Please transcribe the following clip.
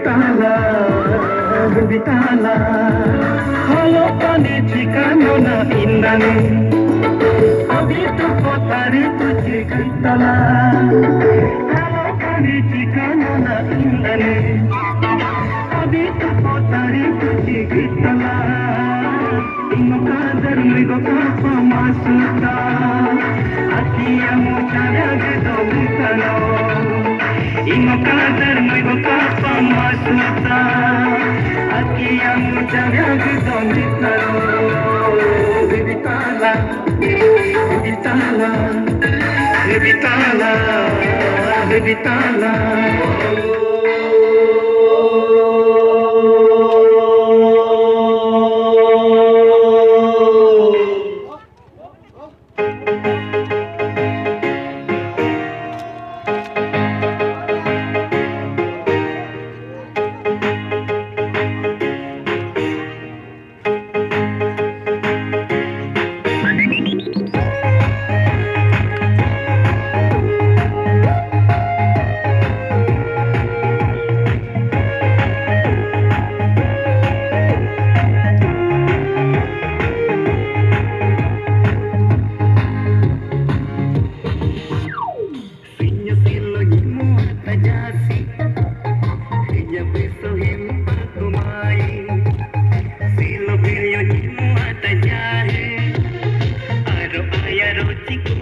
Bibitala, Bibitala, halo pani cikano na indani, abitu potari tu cikitala, halo pani cikano na indani, abitu potari tu cikitala, ingo kadar migo kapa masuta, akia mochara gedo mitano. Ingo kadar migo kapa masuta, akia mochara gedo mitano. Bibitala, Bibitala, Bibitala, Bibitala. Chico